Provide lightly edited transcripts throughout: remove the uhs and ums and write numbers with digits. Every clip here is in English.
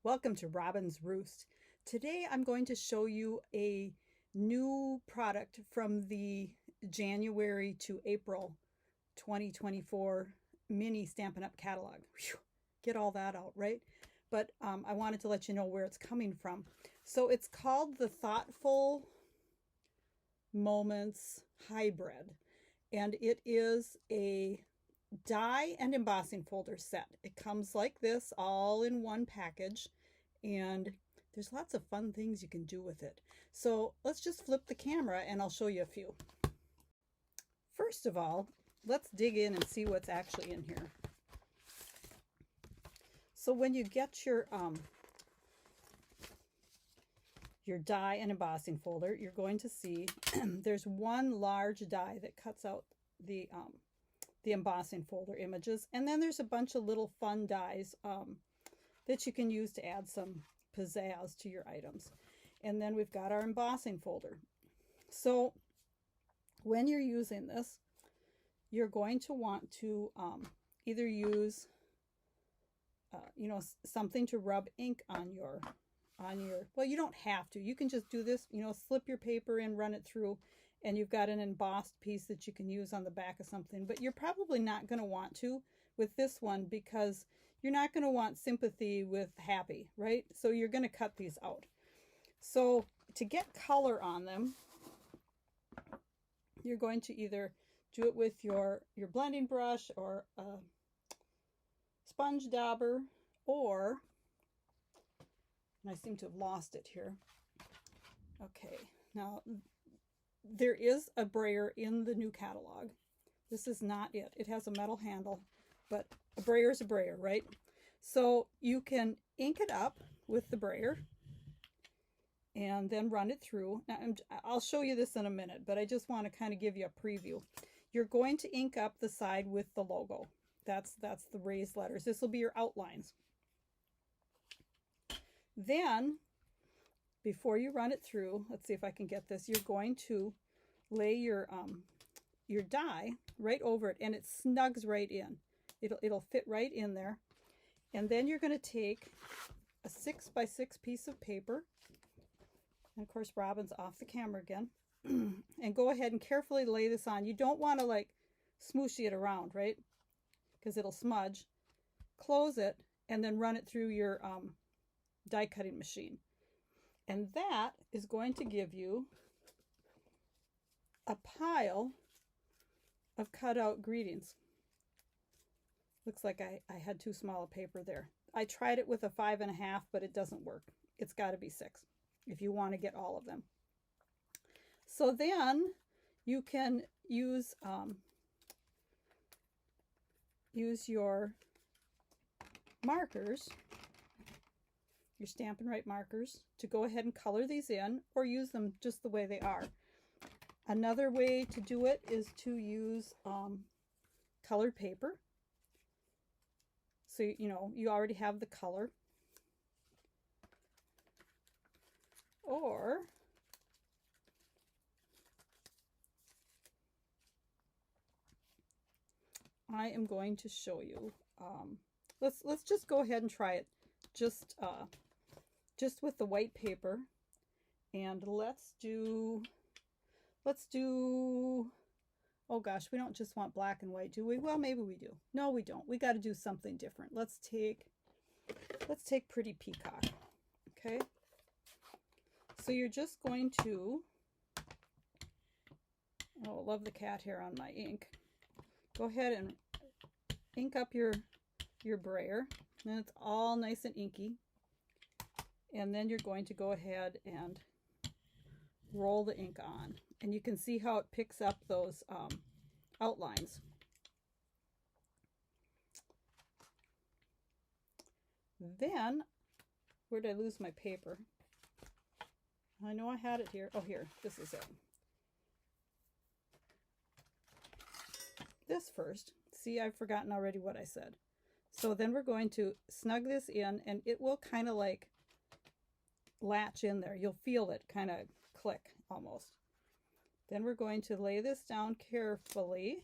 Welcome to Robin's Roost. Today I'm going to show you a new product from the January to April 2024 mini Stampin' Up! Catalog. Whew, get all that out, right? But I wanted to let you know where it's coming from. So it's called the Thoughtful Moments Hybrid, and it is a die and embossing folder set. It comes like this, all in one package, and there's lots of fun things you can do with it. So let's just flip the camera and I'll show you a few. First of all, let's dig in and see what's actually in here. So when you get your die and embossing folder, you're going to see there's one large die that cuts out the embossing folder images, and then there's a bunch of little fun dies that you can use to add some pizzazz to your items. And then we've got our embossing folder. So when you're using this, you're going to want to either use something to rub ink on your well, you don't have to, you can just do this, slip your paper in, run it through, and you've got an embossed piece that you can use on the back of something. But you're probably not going to want to with this one, because you're not going to want sympathy with happy, right? So you're going to cut these out. So to get color on them, you're going to either do it with your blending brush or a sponge dauber, or, and I seem to have lost it here. Okay, now there is a brayer in the new catalog. This is not it. It has a metal handle, but a brayer is a brayer, right? So you can ink it up with the brayer and then run it through. Now, I'll show you this in a minute, but I just want to kind of give you a preview. You're going to ink up the side with the logo. That's the raised letters. This will be your outlines. Then, before you run it through, let's see if I can get this, you're going to lay your die right over it, and it snugs right in. It'll fit right in there. And then you're going to take a 6x6 piece of paper, and of course Robin's off the camera again, and go ahead and carefully lay this on. You don't want to like smooshy it around, right? Because it'll smudge. Close it and then run it through your die cutting machine. And that is going to give you a pile of cutout greetings. Looks like I had too small a paper there. I tried it with a 5.5, but it doesn't work. It's got to be 6 if you want to get all of them. So then you can use your markers, your Stampin' Right markers, to go ahead and color these in, or use them just the way they are. Another way to do it is to use colored paper. So, you already have the color. Or I am going to show you. Let's just go ahead and try it. Just with the white paper, and let's do, oh gosh, we don't just want black and white, do we? Well, maybe we do. No, we don't. We got to do something different. Let's take Pretty Peacock. Okay, so you're just going to, oh, I love the cat hair on my ink. Go ahead and ink up your brayer, and it's all nice and inky. And then you're going to go ahead and roll the ink on. And you can see how it picks up those outlines. Then, where did I lose my paper? I know I had it here. Oh, here, this is it. This first. See, I've forgotten already what I said. So then we're going to snug this in, and it will kind of like latch in there. You'll feel it kind of click almost. Then we're going to lay this down carefully.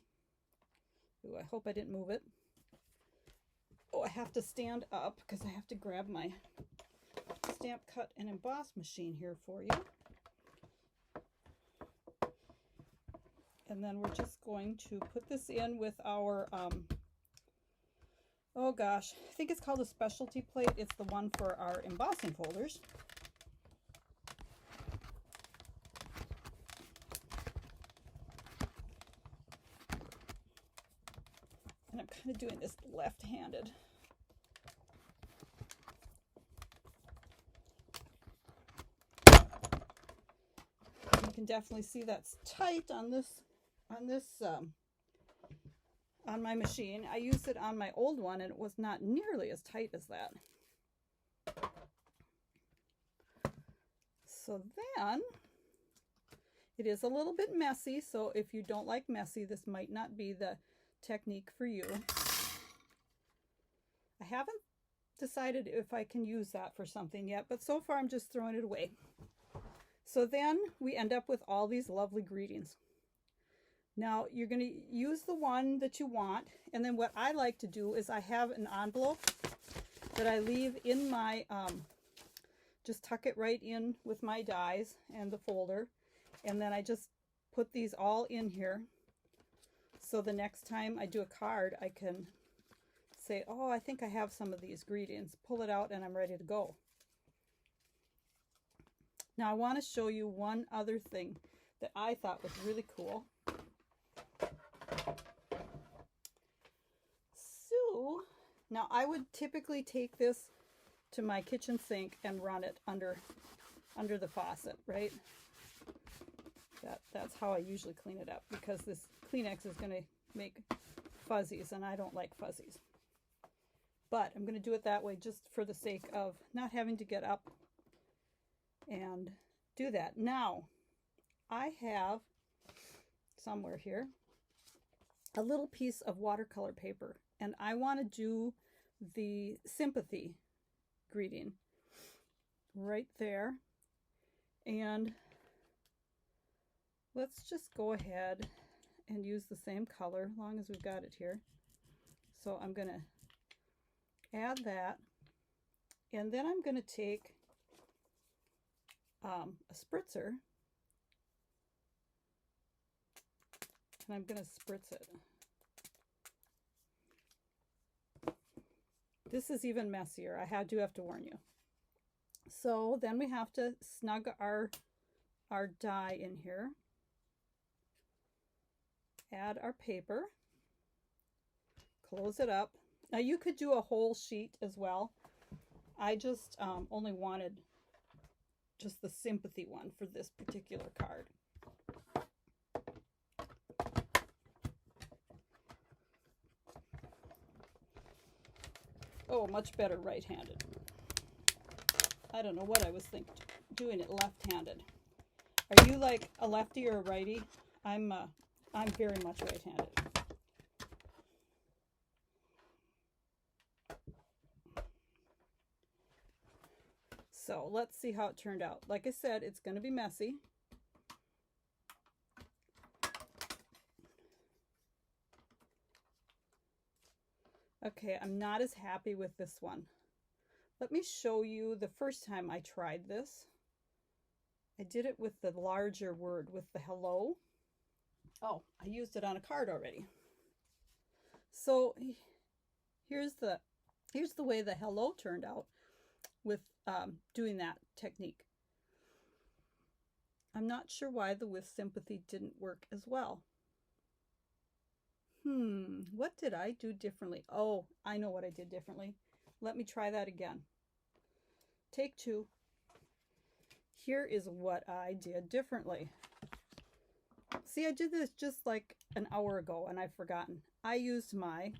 Ooh, I hope I didn't move it. Oh, I have to stand up because I have to grab my stamp, cut, and emboss machine here for you. And then we're just going to put this in with our, oh gosh, I think it's called a specialty plate. It's the one for our embossing folders. And I'm kind of doing this left-handed. You can definitely see that's tight on on my machine. I used it on my old one and it was not nearly as tight as that. So then it is a little bit messy, so if you don't like messy, this might not be the technique for you. I haven't decided if I can use that for something yet, but so far I'm just throwing it away. So then we end up with all these lovely greetings. Now you're going to use the one that you want, and then what I like to do is I have an envelope that I leave in my, just tuck it right in with my dies and the folder, and then I just put these all in here. So the next time I do a card, I can say, oh, I think I have some of these greetings. Pull it out and I'm ready to go. Now I want to show you one other thing that I thought was really cool. So now I would typically take this to my kitchen sink and run it under the faucet, right? That's how I usually clean it up, because this Kleenex is going to make fuzzies and I don't like fuzzies. But I'm going to do it that way just for the sake of not having to get up and do that. Now, I have somewhere here a little piece of watercolor paper, and I want to do the sympathy greeting right there. And let's just go ahead and use the same color, as long as we've got it here. So I'm going to add that, and then I'm going to take a spritzer, and I'm going to spritz it. This is even messier. I do have to warn you. So then we have to snug our die in here. Add our paper. Close it up. Now you could do a whole sheet as well. I just only wanted just the sympathy one for this particular card. Oh, much better right-handed. I don't know what I was thinking, doing it left-handed. Are you like a lefty or a righty? I'm very much right-handed. So let's see how it turned out. Like I said, it's going to be messy. Okay, I'm not as happy with this one. Let me show you the first time I tried this. I did it with the larger word, with the hello. Oh, I used it on a card already. So here's the way the hello turned out with doing that technique. I'm not sure why the with sympathy didn't work as well. What did I do differently? Oh, I know what I did differently. Let me try that again. Take two. Here is what I did differently. See, I did this just like an hour ago and I've forgotten. I used my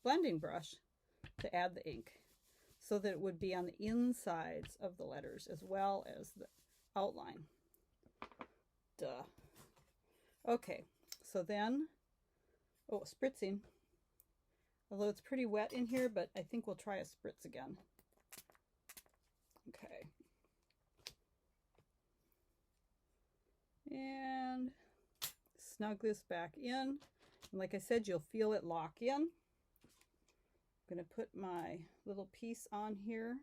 blending brush to add the ink so that it would be on the insides of the letters as well as the outline. Duh. Okay, so then, oh, spritzing. Although it's pretty wet in here, but I think we'll try a spritz again. Okay. And snug this back in. And like I said, you'll feel it lock in. I'm going to put my little piece on here.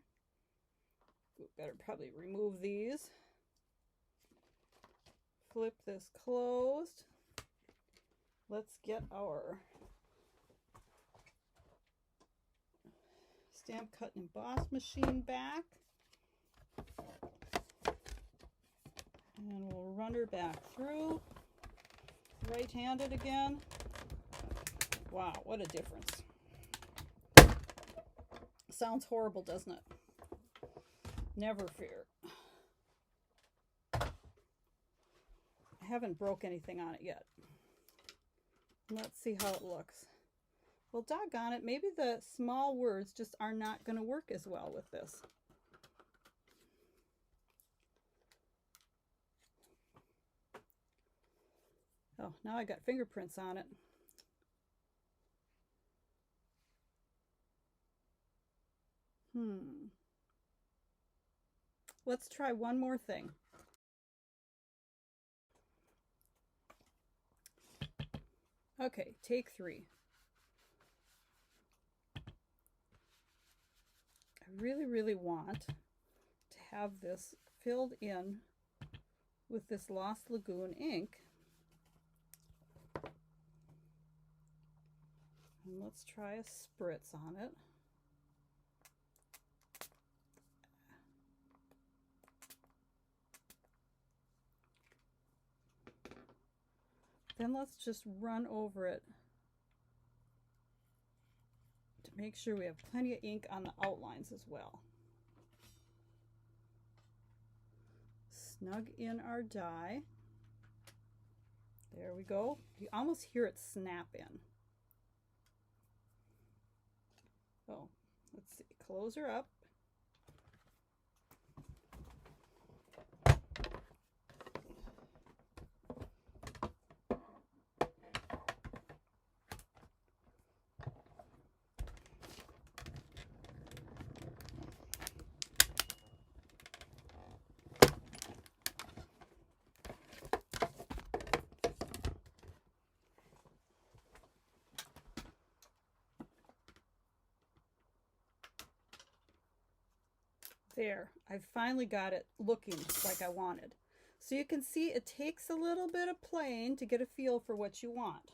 Better probably remove these. Flip this closed. Let's get our stamp, cut, and emboss machine back. And we'll run her back through. Right-handed again. Wow, what a difference. Sounds horrible, doesn't it? Never fear. I haven't broke anything on it yet. Let's see how it looks. Well, doggone it, maybe the small words just are not going to work as well with this. Oh, now I got fingerprints on it. Let's try one more thing. Okay, take 3. I really want to have this filled in with this Lost Lagoon ink. And let's try a spritz on it. Then let's just run over it to make sure we have plenty of ink on the outlines as well. Snug in our die. There we go. You almost hear it snap in. Oh, let's see. Close her up. There, I've finally got it looking like I wanted. So you can see it takes a little bit of playing to get a feel for what you want.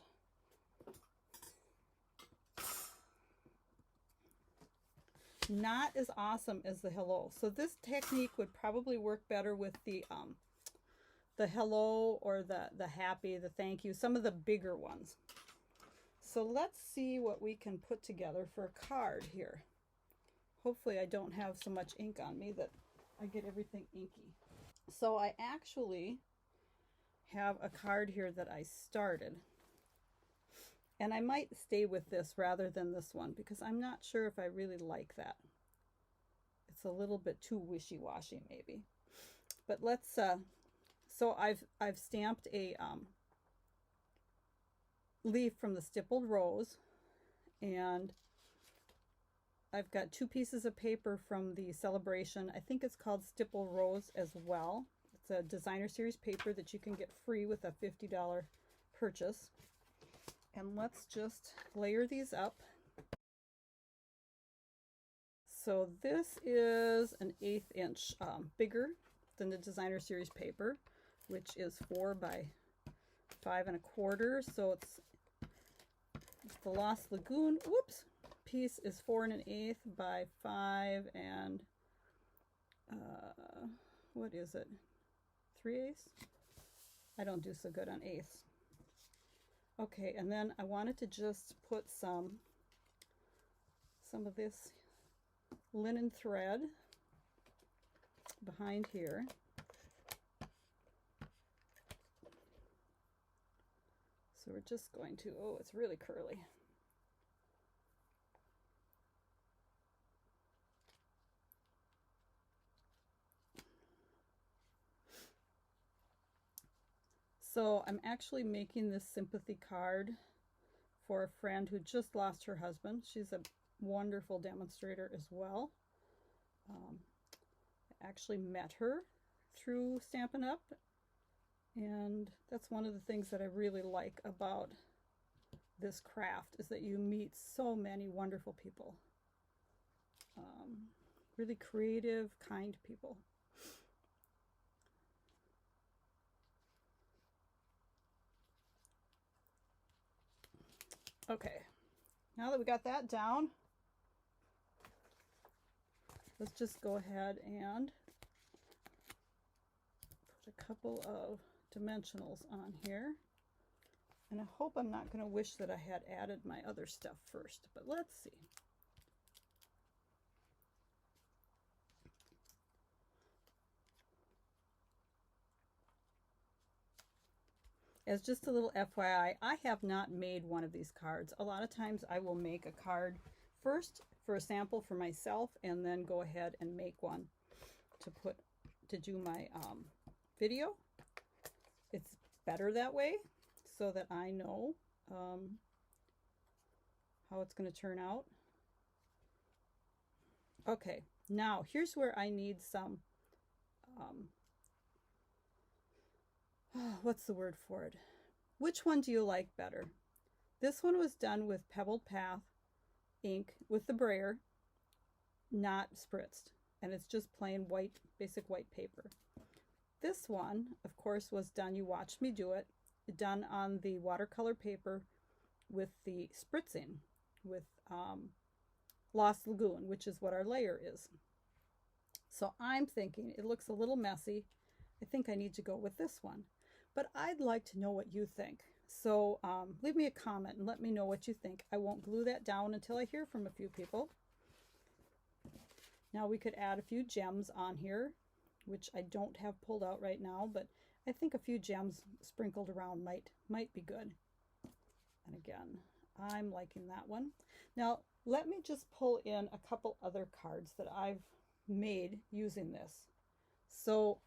Not as awesome as the hello. So this technique would probably work better with the hello or the happy, the thank you, some of the bigger ones. So let's see what we can put together for a card here. Hopefully I don't have so much ink on me that I get everything inky. So I actually have a card here that I started. And I might stay with this rather than this one because I'm not sure if I really like that. It's a little bit too wishy-washy maybe. But let's, so I've stamped a leaf from the Stippled Rose, and I've got 2 pieces of paper from the Celebration. I think it's called Stippled Rose as well. It's a designer series paper that you can get free with a $50 purchase. And let's just layer these up. So this is an 1/8 inch bigger than the designer series paper, which is 4 by 5 1/4. So it's the Lost Lagoon. Whoops. Piece is 4 1/8 by 5 and what is it? 3/8? I don't do so good on eighths. Okay, and then I wanted to just put some of this linen thread behind here. So we're just going to, oh, it's really curly. So I'm actually making this sympathy card for a friend who just lost her husband. She's a wonderful demonstrator as well. I actually met her through Stampin' Up! And that's one of the things that I really like about this craft, is that you meet so many wonderful people. really creative, kind people. Okay, now that we got that down, let's just go ahead and put a couple of dimensionals on here. And I hope I'm not going to wish that I had added my other stuff first, but let's see. As just a little FYI, I have not made one of these cards. A lot of times I will make a card first for a sample for myself and then go ahead and make one to do my video. It's better that way so that I know how it's going to turn out. Okay, now here's where I need some what's the word for it? Which one do you like better? This one was done with Pebbled Path ink with the brayer, not spritzed, and it's just plain white, basic white paper. This one, of course, was done, you watched me do it, done on the watercolor paper with the spritzing with Lost Lagoon, which is what our layer is. So I'm thinking it looks a little messy. I think I need to go with this one. But I'd like to know what you think. So leave me a comment and let me know what you think. I won't glue that down until I hear from a few people. Now we could add a few gems on here, which I don't have pulled out right now, but I think a few gems sprinkled around might be good. And again, I'm liking that one. Now let me just pull in a couple other cards that I've made using this. So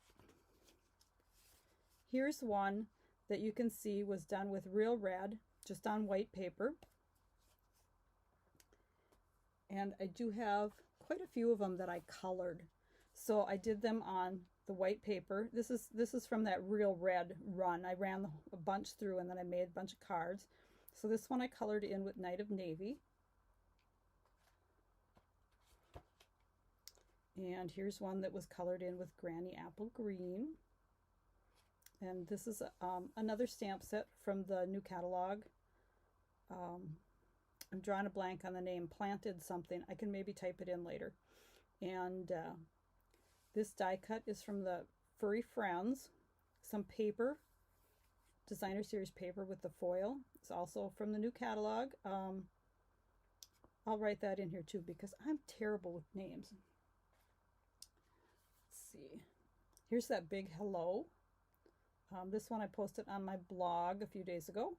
here's one that you can see was done with real red, just on white paper. And I do have quite a few of them that I colored. So I did them on the white paper. This is from that real red run. I ran a bunch through and then I made a bunch of cards. So this one I colored in with Night of Navy. And here's one that was colored in with Granny Apple Green. And this is another stamp set from the new catalog. I'm drawing a blank on the name, Planted something. I can maybe type it in later. And this die cut is from the Furry Friends. Some paper, designer series paper with the foil. It's also from the new catalog. I'll write that in here too because I'm terrible with names. Let's see. Here's that big hello. This one I posted on my blog a few days ago.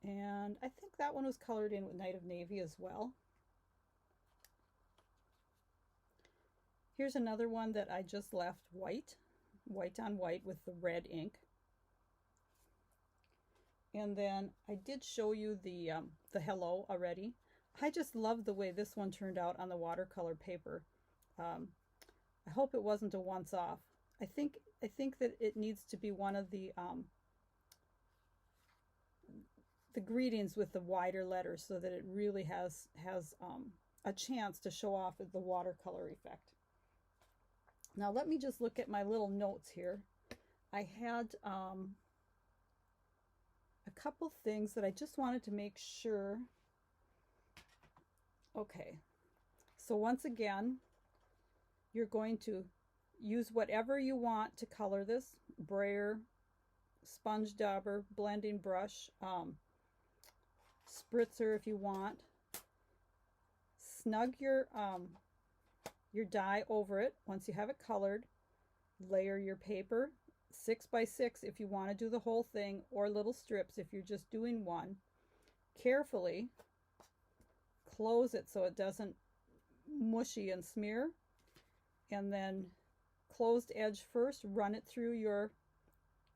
And I think that one was colored in with Night of Navy as well. Here's another one that I just left white on white with the red ink. And then I did show you the hello already. I just love the way this one turned out on the watercolor paper. I hope it wasn't a once off. I think that it needs to be one of the greetings with the wider letters so that it really has a chance to show off the watercolor effect. Now let me just look at my little notes here. I had a couple things that I just wanted to make sure. Okay, so once again, you're going to use whatever you want to color this. Brayer, sponge dauber, blending brush, spritzer if you want. Snug your die over it once you have it colored. Layer your paper 6 by 6 if you want to do the whole thing, or little strips if you're just doing one. Carefully close it so it doesn't mushy and smear, and then closed edge first, run it through your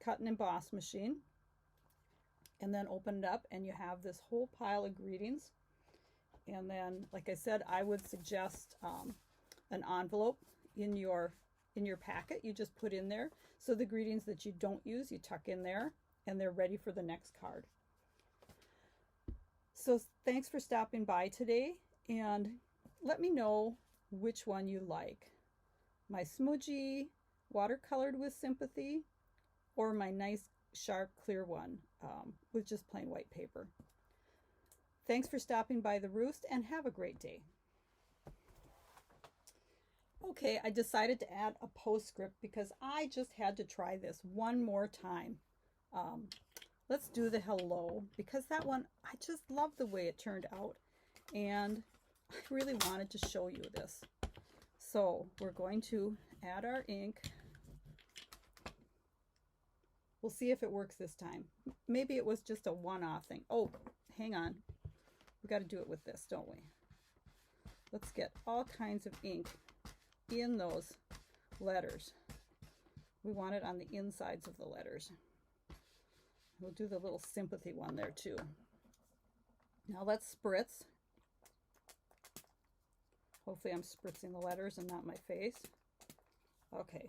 cut and emboss machine, and then open it up and you have this whole pile of greetings. And then, like I said, I would suggest an envelope in your packet. You just put in there, so the greetings that you don't use, you tuck in there, and they're ready for the next card. So thanks for stopping by today, and let me know which one you like. My smudgy watercolored with sympathy, or my nice sharp clear one with just plain white paper. Thanks for stopping by the Roost and have a great day. Okay, I decided to add a postscript because I just had to try this one more time. Let's do the hello, because that one, I just love the way it turned out, and I really wanted to show you this. So we're going to add our ink. We'll see if it works this time. Maybe it was just a one-off thing. Oh, hang on. We got to do it with this, don't we? Let's get all kinds of ink in those letters. We want it on the insides of the letters. We'll do the little sympathy one there too. Now let's spritz. Hopefully I'm spritzing the letters and not my face. Okay,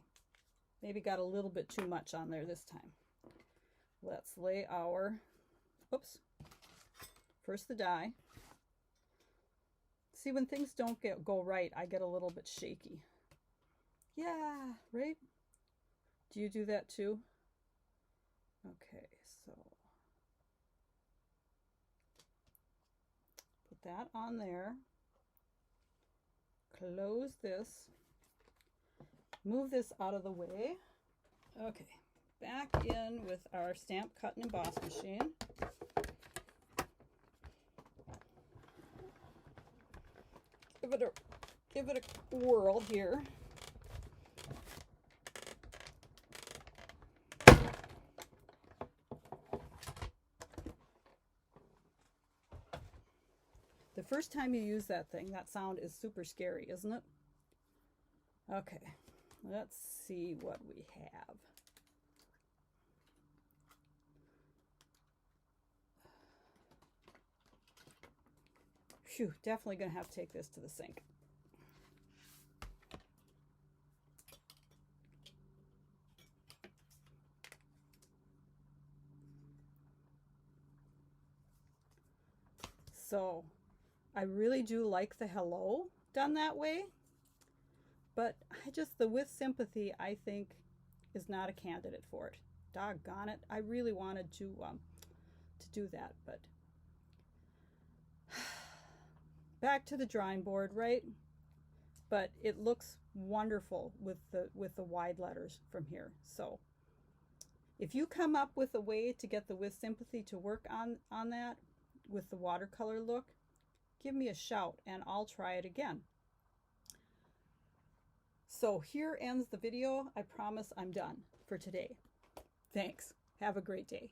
maybe got a little bit too much on there this time. Let's lay our, oops, first the die. See, when things don't go right, I get a little bit shaky. Yeah, right? Do you do that too? Okay, so put that on there. Close this. Move this out of the way. Okay, back in with our stamp, cut, and emboss machine. Give it a whirl here. The first time you use that thing, that sound is super scary, isn't it? Okay, let's see what we have. Phew, definitely gonna have to take this to the sink. So I really do like the hello done that way, but the with sympathy, I think, is not a candidate for it. Doggone it. I really wanted to do that, but back to the drawing board, right? But it looks wonderful with the wide letters from here. So if you come up with a way to get the with sympathy to work on that with the watercolor look, give me a shout and I'll try it again. So here ends the video. I promise I'm done for today. Thanks. Have a great day.